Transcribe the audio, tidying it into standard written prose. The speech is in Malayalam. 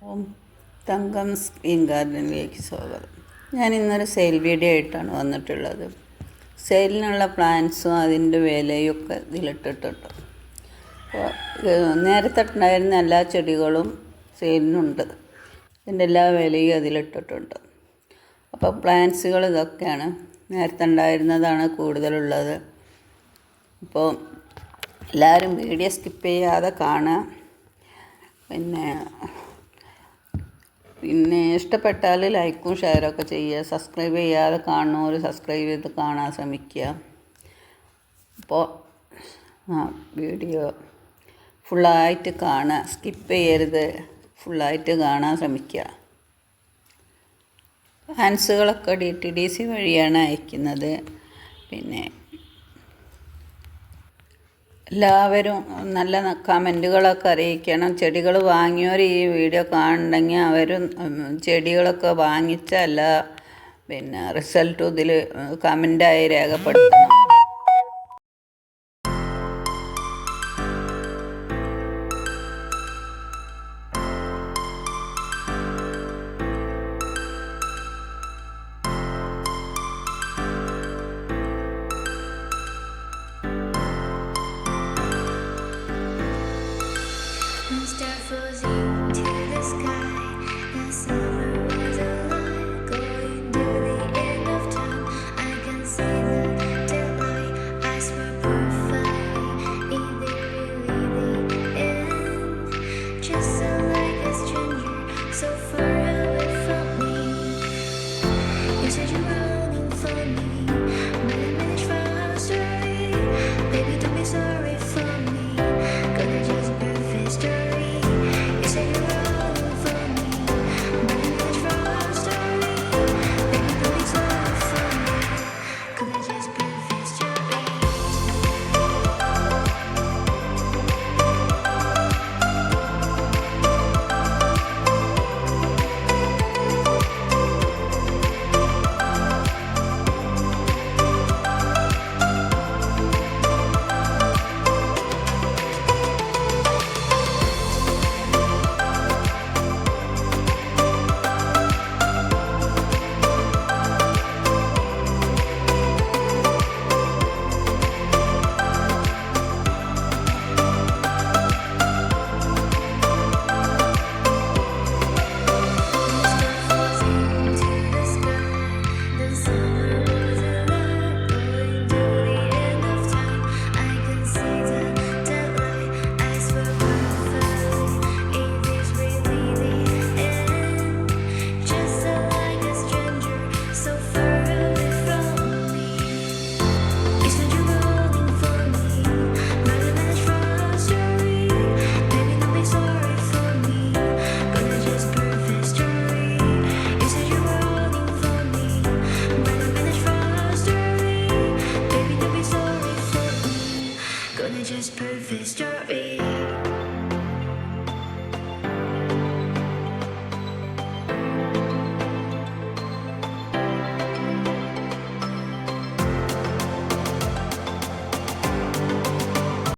ഓം തങ്കം സ്ക്രീൻ ഗാർഡനിലേക്ക് സ്വാഗതം. ഞാൻ ഇന്നൊരു സെയിൽ വീഡിയോ ആയിട്ടാണ് വന്നിട്ടുള്ളത്. സെയിലിനുള്ള പ്ലാൻസും അതിൻ്റെ വിലയും ഒക്കെ ഇതിലിട്ടിട്ടുണ്ട്. അപ്പോൾ നേരത്തെ ഉണ്ടായിരുന്ന എല്ലാ ചെടികളും സെയിലിനുണ്ട്. ഇതിൻ്റെ എല്ലാ വിലയും അതിലിട്ടിട്ടുണ്ട്. അപ്പോൾ പ്ലാൻസുകൾ ഇതൊക്കെയാണ്. നേരത്തെ ഉണ്ടായിരുന്നതാണ് കൂടുതലുള്ളത്. അപ്പോൾ എല്ലാവരും വീഡിയോ സ്കിപ്പ് ചെയ്യാതെ കാണുക. പിന്നെ ഇഷ്ടപ്പെട്ടാൽ ലൈക്കും ഷെയറൊക്കെ ചെയ്യുക. സബ്സ്ക്രൈബ് ചെയ്യാതെ കാണുന്നവർ സബ്സ്ക്രൈബ് ചെയ്ത് കാണാൻ ശ്രമിക്കുക. അപ്പോൾ വീഡിയോ ഫുള്ളായിട്ട് കാണുക, സ്കിപ്പ് ചെയ്യരുത്, ഫുള്ളായിട്ട് കാണാൻ ശ്രമിക്കുക. ഹാൻസുകളൊക്കെ DTDC വഴിയാണ് അയക്കുന്നത്. പിന്നെ എല്ലാവരും നല്ല കമൻറ്റുകളൊക്കെ അറിയിക്കണം. ചെടികൾ വാങ്ങിയവർ ഈ വീഡിയോ കാണണമെങ്കിൽ അവരും ചെടികളൊക്കെ വാങ്ങിച്ച എല്ലാ റിസൾട്ടും ഇതിൽ കമൻറ്റായി രേഖപ്പെടുത്തണം.